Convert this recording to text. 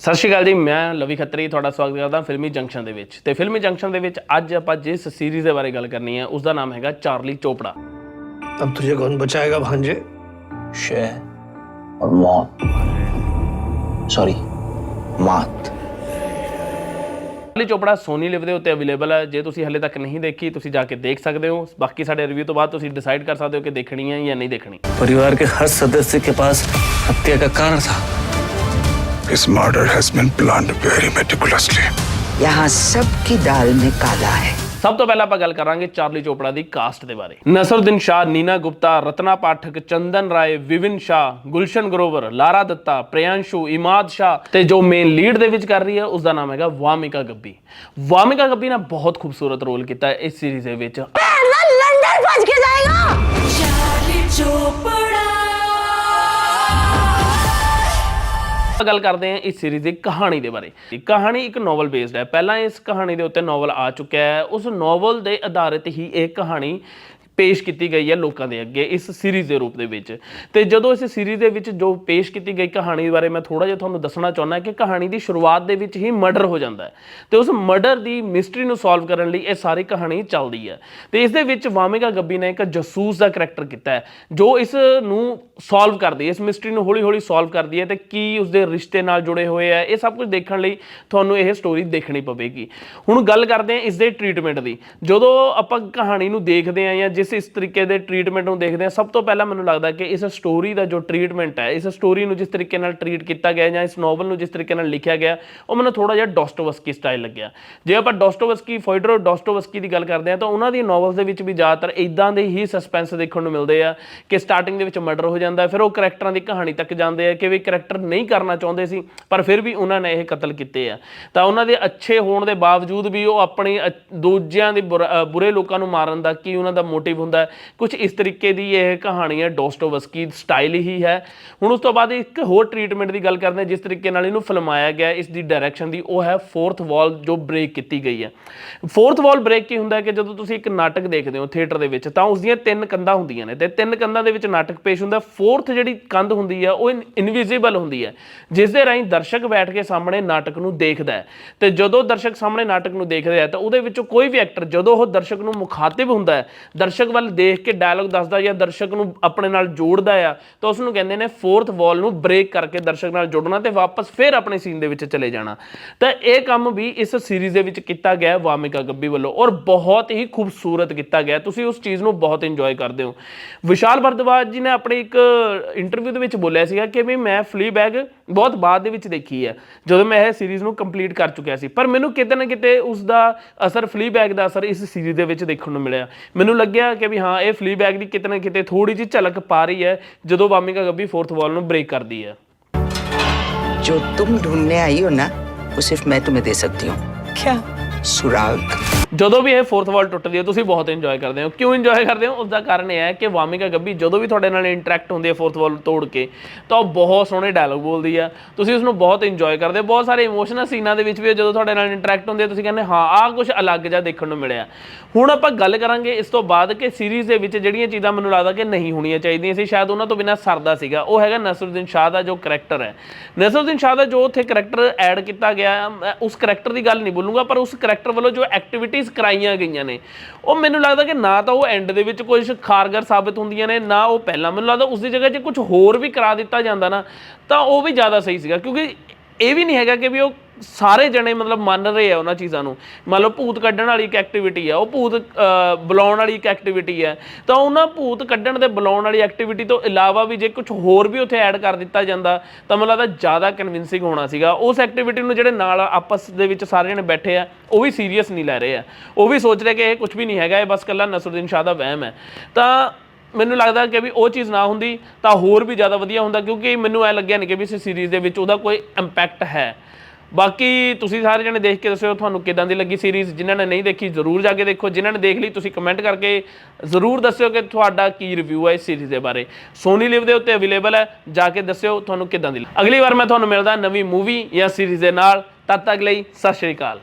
ਸਤਿ ਸ਼੍ਰੀ ਅਕਾਲ ਜੀ, ਮੈਂ ਲਵੀ ਖੱਤਰੀ ਤੁਹਾਡਾ ਸਵਾਗਤ ਕਰਦਾ ਫਿਲਮੀ ਜੰਕਸ਼ਨ ਦੇ ਵਿੱਚ। ਤੇ ਫਿਲਮੀ ਜੰਕਸ਼ਨ ਦੇ ਵਿੱਚ ਅੱਜ ਆਪਾਂ ਜਿਸ ਸੀਰੀਜ਼ ਦੇ ਬਾਰੇ ਗੱਲ ਕਰਨੀ ਹੈ ਉਸ ਦਾ ਨਾਮ ਹੈਗਾ ਚਾਰਲੀ ਚੋਪੜਾ। अब तुझे कौन बचाएगा भांजे? शह और मौत, सॉरी मात। ਚਾਰਲੀ ਚੋਪੜਾ ਸੋਨੀ ਲਿਵ ਦੇ ਉੱਤੇ ਅਵੇਲੇਬਲ ਹੈ। ਜੇ ਤੁਸੀਂ ਹਲੇ ਤੱਕ ਨਹੀਂ ਦੇਖੀ ਤੁਸੀਂ ਜਾ ਕੇ ਦੇਖ ਸਕਦੇ ਹੋ। ਬਾਕੀ ਸਾਡੇ ਰਿਵਿਊ ਤੋਂ ਬਾਅਦ ਤੁਸੀਂ ਡਿਸਾਈਡ ਕਰ ਸਕਦੇ ਹੋ ਕਿ ਦੇਖਣੀ ਹੈ ਜਾਂ ਨਹੀਂ ਦੇਖਣੀ। परिवार के हर सदस्य के पास हत्या का कारण था। This murder has been planned very meticulously. यहाँ सबकी दाल में काला है। ਸਭ ਤੋਂ ਪਹਿਲਾਂ ਆਪਾਂ ਗੱਲ ਕਰਾਂਗੇ ਚਾਰਲੀ ਚੋਪੜਾ ਦੀ ਕਾਸਟ ਦੇ ਬਾਰੇ। ਨਸਰੁਦੀਨ ਸ਼ਾਹ, ਨੀਨਾ ਗੁਪਤਾ, ਰਤਨਾ ਪਾਠਕ, ਚੰਦਨ ਰਾਏ, ਵਿਵਿਨ ਸ਼ਾਹ, ਗੁਲਸ਼ਨ ਗਰੋਵਰ, ਲਾਰਾ ਦੱਤਾ, ਪ੍ਰਿयांशु, ਇਮਾਦ ਸ਼ਾਹ ਤੇ ਜੋ ਮੇਨ ਲੀਡ ਦੇ ਵਿੱਚ ਕਰ ਰਹੀ ਹੈ ਉਸ ਦਾ ਨਾਮ ਹੈਗਾ ਵਾਮਿਕਾ ਗੱਬੀ। ਵਾਮਿਕਾ ਗੱਬੀ ਨੇ ਬਹੁਤ ਖੂਬਸੂਰਤ ਰੋਲ ਕੀਤਾ ਹੈ ਇਸ ਸੀਰੀਜ਼ ਦੇ ਵਿੱਚ। लंदन भज के जाएगा चार्ली चोपड़ा। ਗੱਲ ਕਰਦੇ ਹਾਂ ਇਸ ਸੀਰੀਜ਼ ਦੀ ਕਹਾਣੀ ਦੇ ਬਾਰੇ। ਕਹਾਣੀ ਇੱਕ ਨੋਵਲ ਬੇਸਡ ਹੈ। ਪਹਿਲਾਂ ਇਸ ਕਹਾਣੀ ਦੇ ਉੱਤੇ ਨੋਵਲ ਆ ਚੁੱਕਿਆ ਹੈ। ਉਸ ਨੋਵਲ ਦੇ ਆਧਾਰਿਤ ਹੀ ਇਹ ਕਹਾਣੀ ਪੇਸ਼ ਕੀਤੀ ਗਈ ਹੈ ਲੋਕਾਂ ਦੇ ਅੱਗੇ ਇਸ ਸੀਰੀਜ਼ ਦੇ ਰੂਪ ਦੇ ਵਿੱਚ। ਤੇ ਜਦੋਂ ਇਸ ਸੀਰੀਜ਼ ਦੇ ਵਿੱਚ ਜੋ ਪੇਸ਼ ਕੀਤੀ ਗਈ ਕਹਾਣੀ ਬਾਰੇ ਮੈਂ ਥੋੜਾ ਜਿਹਾ ਤੁਹਾਨੂੰ ਦੱਸਣਾ ਚਾਹੁੰਦਾ ਕਿ ਕਹਾਣੀ ਦੀ ਸ਼ੁਰੂਆਤ ਦੇ ਵਿੱਚ ਹੀ ਮਰਡਰ ਹੋ ਜਾਂਦਾ ਹੈ ਤੇ ਉਸ ਮਰਡਰ ਦੀ ਮਿਸਟਰੀ ਨੂੰ ਸੋਲਵ ਕਰਨ ਲਈ ਇਹ ਸਾਰੀ ਕਹਾਣੀ ਚੱਲਦੀ ਹੈ। ਤੇ ਇਸ ਦੇ ਵਿੱਚ ਵਾਮਿਕਾ ਗੱਬੀ ਨੇ ਇੱਕ ਜਸੂਸ ਦਾ ਕਰੈਕਟਰ ਕੀਤਾ ਹੈ ਜੋ ਇਸ ਨੂੰ ਸੋਲਵ ਕਰਦੀ ਹੈ, ਇਸ ਮਿਸਟਰੀ ਨੂੰ ਹੌਲੀ ਹੌਲੀ ਸੋਲਵ ਕਰਦੀ ਹੈ ਤੇ ਕੀ ਉਸਦੇ ਰਿਸ਼ਤੇ ਨਾਲ ਜੁੜੇ ਹੋਏ ਆ। ਇਹ ਸਭ ਕੁਝ ਦੇਖਣ ਲਈ ਤੁਹਾਨੂੰ ਇਹ ਸਟੋਰੀ ਦੇਖਣੀ ਪਵੇਗੀ। ਹੁਣ ਗੱਲ ਕਰਦੇ ਹਾਂ ਇਸ ਦੇ ਟ੍ਰੀਟਮੈਂਟ ਦੀ। ਜਦੋਂ ਆਪਾਂ ਕਹਾਣੀ ਨੂੰ ਦੇਖਦੇ ਹਾਂ ਜਾਂ ਇਸ ਤਰੀਕੇ ਦੇ ਟ੍ਰੀਟਮੈਂਟ ਨੂੰ ਦੇਖਦੇ ਹਾਂ, ਸਭ ਤੋਂ ਪਹਿਲਾਂ ਮੈਨੂੰ ਲੱਗਦਾ ਕਿ ਇਸ ਸਟੋਰੀ ਦਾ ਜੋ ਟ੍ਰੀਟਮੈਂਟ ਹੈ, ਇਸ ਸਟੋਰੀ ਨੂੰ ਜਿਸ ਤਰੀਕੇ ਨਾਲ ਟ੍ਰੀਟ ਕੀਤਾ ਗਿਆ ਜਾਂ ਇਸ ਨੋਵਲ ਨੂੰ ਜਿਸ ਤਰੀਕੇ ਨਾਲ ਲਿਖਿਆ ਗਿਆ ਉਹ ਮੈਨੂੰ ਥੋੜਾ ਜਿਹਾ ਡੋਸਟੋਵਸਕੀ ਸਟਾਈਲ ਲੱਗਿਆ। ਜੇ ਆਪਾਂ ਡੋਸਟੋਵਸਕੀ, ਫੋਇਡਰੋ ਡੋਸਟੋਵਸਕੀ ਦੀ ਗੱਲ ਕਰਦੇ ਹਾਂ ਤਾਂ ਉਹਨਾਂ ਦੀ ਨੋਵਲਸ ਦੇ ਵਿੱਚ ਵੀ ਜ਼ਿਆਦਾਤਰ ਇਦਾਂ ਦੇ ਹੀ ਸਸਪੈਂਸ ਦੇਖਣ ਨੂੰ ਮਿਲਦੇ ਆ ਕਿ ਸਟਾਰਟਿੰਗ ਦੇ ਵਿੱਚ ਮਰਡਰ ਹੋ ਜਾਂਦਾ, ਫਿਰ ਉਹ ਕਰੈਕਟਰਾਂ ਦੀ ਕਹਾਣੀ ਤੱਕ ਜਾਂਦੇ ਆ ਕਿ ਵੀ ਕਰੈਕਟਰ ਨਹੀਂ ਕਰਨਾ ਚਾਹੁੰਦੇ ਸੀ ਪਰ ਫਿਰ ਵੀ ਉਹਨਾਂ ਨੇ ਇਹ ਕਤਲ ਕੀਤੇ ਆ। ਤਾਂ ਉਹਨਾਂ ਦੇ ਅੱਛੇ ਹੋਣ ਦੇ ਬਾਵਜੂਦ ਵੀ ਉਹ ਆਪਣੀ ਦੂਜਿਆਂ ਦੇ ਬੁਰੇ ਲੋਕਾਂ ਨੂੰ ਮਾਰਨ ਦਾ ਕੀ ਉਹਨਾਂ ਦਾ ਮੋਟਿਵ ਹੁੰਦਾ, ਕੁਝ ਇਸ ਤਰੀਕੇ ਦੀ ਇਹ ਕਹਾਣੀ ਹੈ। ਡੋਸਟੋਵਸਕੀ ਸਟਾਈਲ ਹੀ ਹੈ। ਹੁਣ ਉਸ ਤੋਂ ਬਾਅਦ ਇੱਕ ਹੋਰ ਟ੍ਰੀਟਮੈਂਟ ਦੀ ਗੱਲ ਕਰਦੇ ਹਾਂ ਜਿਸ ਤਰੀਕੇ ਨਾਲ ਇਹਨੂੰ ਫਿਲਮਾਇਆ ਗਿਆ, ਇਸ ਦੀ ਡਾਇਰੈਕਸ਼ਨ ਦੀ, ਉਹ ਹੈ ਫੋਰਥ ਵਾਲ ਜੋ ਬ੍ਰੇਕ ਕੀਤੀ ਗਈ ਹੈ। ਫੋਰਥ ਵਾਲ ਬ੍ਰੇਕ ਕੀ ਹੁੰਦਾ ਹੈ ਕਿ ਜਦੋਂ ਤੁਸੀਂ ਇੱਕ ਨਾਟਕ ਦੇਖਦੇ ਹੋ ਥੀਏਟਰ ਦੇ ਵਿੱਚ ਤਾਂ ਉਸਦੀਆਂ 3 ਕੰਧਾਂ ਹੁੰਦੀਆਂ ਨੇ ਤੇ 3 ਕੰਧਾਂ ਦੇ ਵਿੱਚ ਨਾਟਕ ਪੇਸ਼ ਹੁੰਦਾ। ਫੋਰਥ ਜਿਹੜੀ ਕੰਧ ਹੁੰਦੀ ਹੈ ਉਹ ਇਨਵਿਜ਼ੀਬਲ ਹੁੰਦੀ ਹੈ ਜਿਸ ਦੇ ਰਾਹੀਂ ਦਰਸ਼ਕ ਬੈਠ ਕੇ ਸਾਹਮਣੇ ਨਾਟਕ ਨੂੰ ਦੇਖਦਾ ਹੈ। ਤੇ ਜਦੋਂ ਦਰਸ਼ਕ ਸਾਹਮਣੇ ਨਾਟਕ ਨੂੰ ਦੇਖਦਾ ਹੈ ਤਾਂ ਉਹਦੇ ਵਿੱਚੋਂ ਕੋਈ ਵੀ ਐਕਟਰ ਜਦੋਂ ਉਹ ਦਰਸ਼ਕ ਨੂੰ ਮੁਖਾਤਿਬ ਹੁੰਦਾ ਹੈ, ਦਰਸ਼ਕ ਵੱਲ ਦੇਖ ਕੇ ਡਾਇਲੌਗ ਦੱਸਦਾ ਜਾਂ ਦਰਸ਼ਕ ਨੂੰ ਆਪਣੇ ਨਾਲ ਜੋੜਦਾ ਆ ਤਾਂ ਉਸ ਨੂੰ ਕਹਿੰਦੇ ਨੇ ਫੋਰਥ ਵਾਲ ਨੂੰ ਬ੍ਰੇਕ ਕਰਕੇ ਦਰਸ਼ਕ ਨਾਲ ਜੁੜਨਾ ਤੇ ਵਾਪਸ ਫਿਰ ਆਪਣੇ ਸੀਨ ਦੇ ਵਿੱਚ ਚਲੇ ਜਾਣਾ। ਤਾਂ ਇਹ ਕੰਮ ਵੀ ਇਸ ਸੀਰੀਜ਼ ਦੇ ਵਿੱਚ ਕੀਤਾ ਗਿਆ ਵਾਮਿਕਾ ਗੱਬੀ ਵੱਲੋਂ ਔਰ ਬਹੁਤ ਹੀ ਖੂਬਸੂਰਤ ਕੀਤਾ ਗਿਆ। ਤੁਸੀਂ ਉਸ ਚੀਜ਼ ਨੂੰ ਬਹੁਤ ਇੰਜੋਏ ਕਰਦੇ ਹੋ। ਵਿਸ਼ਾਲ ਭਰਦਵਾਜ ਜੀ ਨੇ ਆਪਣੀ ਇੱਕ ਇੰਟਰਵਿਊ ਦੇ ਵਿੱਚ ਬੋਲਿਆ ਸੀਗਾ ਕਿ ਵੀ ਮੈਂ ਫਲੀਬੈਗ ਬਹੁਤ ਬਾਅਦ ਦੇ ਵਿੱਚ ਦੇਖੀ ਹੈ ਜਦੋਂ ਮੈਂ ਇਹ ਸੀਰੀਜ਼ ਨੂੰ ਕੰਪਲੀਟ ਕਰ ਚੁੱਕਿਆ ਸੀ, ਪਰ ਮੈਨੂੰ ਕਿਤੇ ਨਾ ਕਿਤੇ ਉਸ ਦਾ ਅਸਰ, ਫਲੀਬੈਗ ਦਾ ਅਸਰ ਇਸ ਸੀਰੀਜ਼ ਦੇ ਵਿੱਚ ਦੇਖਣ ਨੂੰ ਮਿਲਿਆ। ਮੈਨੂੰ ਲੱਗਿਆ ਕਿ ਵੀ ਹਾਂ ਇਹ ਫਲੀਬੈਗ ਦੀ ਕਿਤੇ ਨਾ ਕਿਤੇ ਥੋੜੀ ਜਿਹੀ ਝਲਕ ਪਾ ਰਹੀ ਹੈ ਜਦੋਂ ਵਾਮਿਕਾ ਗੱਬੀ ਫੋਰਥ ਵਾਲ ਨੂੰ ਬ੍ਰੇਕ ਕਰਦੀ ਹੈ। जो तुम ढूंढने आई हो ना वो सिर्फ मैं तुम्हें दे सकती हूँ। क्या? सुराग। ਜਦੋਂ ਵੀ ਇਹ ਫੋਰਥ ਵਾਲ ਟੁੱਟਦੀ ਹੈ ਤੁਸੀਂ ਬਹੁਤ ਇੰਜੋਏ ਕਰਦੇ ਹੋ। ਕਿਉਂ ਇੰਜੋਏ ਕਰਦੇ ਹੋ? ਉਸਦਾ ਕਾਰਨ ਇਹ ਹੈ ਕਿ ਵਾਮਿਕਾ ਗੱਬੀ ਜਦੋਂ ਵੀ ਤੁਹਾਡੇ ਨਾਲ ਇੰਟਰੈਕਟ ਹੁੰਦੀ ਹੈ ਫੋਰਥ ਵਾਲ ਤੋੜ ਕੇ ਤਾਂ ਉਹ ਬਹੁਤ ਸੋਹਣੇ ਡਾਇਲੌਗ ਬੋਲਦੀ ਆ, ਤੁਸੀਂ ਉਸਨੂੰ ਬਹੁਤ ਇੰਜੋਏ ਕਰਦੇ ਹੋ। ਬਹੁਤ ਸਾਰੇ ਇਮੋਸ਼ਨਲ ਸੀਨਾਂ ਦੇ ਵਿੱਚ ਵੀ ਜਦੋਂ ਤੁਹਾਡੇ ਨਾਲ ਇੰਟਰੈਕਟ ਹੁੰਦੀ ਹੈ ਤੁਸੀਂ ਕਹਿੰਦੇ ਹਾਂ ਆਹ ਕੁਝ ਅਲੱਗ ਜਿਹਾ ਦੇਖਣ ਨੂੰ ਮਿਲਿਆ। ਹੁਣ ਆਪਾਂ ਗੱਲ ਕਰਾਂਗੇ ਇਸ ਤੋਂ ਬਾਅਦ ਕਿ ਸੀਰੀਜ਼ ਦੇ ਵਿੱਚ ਜਿਹੜੀਆਂ ਚੀਜ਼ਾਂ ਮੈਨੂੰ ਲੱਗਦਾ ਕਿ ਨਹੀਂ ਹੋਣੀਆਂ ਚਾਹੀਦੀਆਂ ਸੀ, ਸ਼ਾਇਦ ਉਹਨਾਂ ਤੋਂ ਬਿਨਾਂ ਸਰਦਾ ਸੀਗਾ, ਉਹ ਹੈਗਾ ਨਸਰੁਦੀਨ ਸ਼ਾਹ ਦਾ ਜੋ ਕਰੈਕਟਰ ਹੈ। ਨਸਰੁਦੀਨ ਸ਼ਾਹ ਦਾ ਜੋ ਉੱਥੇ ਕਰੈਕਟਰ ਐਡ ਕੀਤਾ ਗਿਆ, ਉਸ ਕਰੈਕਟਰ ਦੀ ਗੱਲ ਨਹੀਂ ਬੋਲੂੰਗਾ ਪਰ ਉਸ ਕਰੈਕਟਰ ਵੱਲੋਂ ਜੋ ਐਕਟੀਵਿਟੀਜ਼ ਕਰਾਈਆਂ ਗਈਆਂ ਨੇ ਉਹ ਮੈਨੂੰ ਲੱਗਦਾ ਕਿ ਨਾ ਤਾਂ ਉਹ ਐਂਡ ਦੇ ਵਿੱਚ ਕੁਝ ਖਾਰਗਰ ਸਾਬਿਤ ਹੁੰਦੀਆਂ ਨੇ ਨਾ ਉਹ ਪਹਿਲਾਂ। ਮੈਨੂੰ ਲੱਗਦਾ ਉਸ ਦੀ ਜਗ੍ਹਾ 'ਚ ਕੁਝ ਹੋਰ ਵੀ ਕਰਾ ਦਿੱਤਾ ਜਾਂਦਾ ਨਾ ਤਾਂ ਉਹ ਵੀ ਜ਼ਿਆਦਾ ਸਹੀ ਸੀਗਾ, ਕਿਉਂਕਿ ਇਹ ਵੀ ਨਹੀਂ ਹੈਗਾ ਕਿ ਵੀ ਉਹ ਸਾਰੇ ਜਣੇ ਮਤਲਬ ਮੰਨ ਰਹੇ ਆ ਉਹਨਾਂ ਚੀਜ਼ਾਂ ਨੂੰ। ਮੰਨ ਲਓ ਭੂਤ ਕੱਢਣ ਵਾਲੀ ਇੱਕ ਐਕਟੀਵਿਟੀ ਆ, ਉਹ ਭੂਤ ਬੁਲਾਉਣ ਵਾਲੀ ਇੱਕ ਐਕਟੀਵਿਟੀ ਹੈ, ਤਾਂ ਉਹਨਾਂ ਭੂਤ ਕੱਢਣ ਦੇ ਬੁਲਾਉਣ ਵਾਲੀ ਐਕਟੀਵਿਟੀ ਤੋਂ ਇਲਾਵਾ ਵੀ ਜੇ ਕੁਝ ਹੋਰ ਵੀ ਉੱਥੇ ਐਡ ਕਰ ਦਿੱਤਾ ਜਾਂਦਾ ਤਾਂ ਮੈਨੂੰ ਲੱਗਦਾ ਜ਼ਿਆਦਾ ਕਨਵਿੰਸਿੰਗ ਹੋਣਾ ਸੀਗਾ। ਉਸ ਐਕਟੀਵਿਟੀ ਨੂੰ ਜਿਹੜੇ ਨਾਲ ਆਪਸ ਦੇ ਵਿੱਚ ਸਾਰੇ ਜਣੇ ਬੈਠੇ ਆ ਉਹ ਵੀ ਸੀਰੀਅਸ ਨਹੀਂ ਲੈ ਰਹੇ ਆ, ਉਹ ਵੀ ਸੋਚ ਰਹੇ ਕਿ ਇਹ ਕੁਝ ਵੀ ਨਹੀਂ ਹੈਗਾ, ਇਹ ਬਸ ਇਕੱਲਾ ਨਸਰੁਦੀਨ ਸ਼ਾਹ ਦਾ ਵਹਿਮ ਹੈ। ਤਾਂ ਮੈਨੂੰ ਲੱਗਦਾ ਕਿ ਵੀ ਉਹ ਚੀਜ਼ ਨਾ ਹੁੰਦੀ ਤਾਂ ਹੋਰ ਵੀ ਜ਼ਿਆਦਾ ਵਧੀਆ ਹੁੰਦਾ, ਕਿਉਂਕਿ ਮੈਨੂੰ ਇਹ ਲੱਗਿਆ ਨਹੀਂ ਕਿ ਵੀ ਇਸ ਸੀਰੀਜ਼ ਦੇ ਵਿੱਚ ਉਹਦਾ ਕੋਈ ਇੰਪੈਕਟ ਹੈ। ਬਾਕੀ ਤੁਸੀਂ ਸਾਰੇ ਜਣੇ ਦੇਖ ਕੇ ਦੱਸਿਓ ਤੁਹਾਨੂੰ ਕਿੱਦਾਂ ਦੀ ਲੱਗੀ ਸੀਰੀਜ਼। ਜਿਨ੍ਹਾਂ ਨੇ ਨਹੀਂ ਦੇਖੀ ਜ਼ਰੂਰ ਜਾ ਕੇ ਦੇਖੋ, ਜਿਨ੍ਹਾਂ ਨੇ ਦੇਖ ਲਈ ਤੁਸੀਂ ਕਮੈਂਟ ਕਰਕੇ ਜ਼ਰੂਰ ਦੱਸਿਓ ਕਿ ਤੁਹਾਡਾ ਕੀ ਰਿਵਿਊ ਹੈ ਇਸ ਸੀਰੀਜ਼ ਦੇ ਬਾਰੇ। ਸੋਨੀ ਲਿਵ ਦੇ ਉੱਤੇ ਅਵੇਲੇਬਲ ਹੈ, ਜਾ ਕੇ ਦੱਸਿਓ ਤੁਹਾਨੂੰ ਕਿੱਦਾਂ ਦੀ। ਅਗਲੀ ਵਾਰ ਮੈਂ ਤੁਹਾਨੂੰ ਮਿਲਦਾ ਨਵੀਂ ਮੂਵੀ ਜਾਂ ਸੀਰੀਜ਼ ਦੇ ਨਾਲ। ਤਦ ਤੱਕ ਲਈ ਸਤਿ ਸ਼੍ਰੀ ਅਕਾਲ।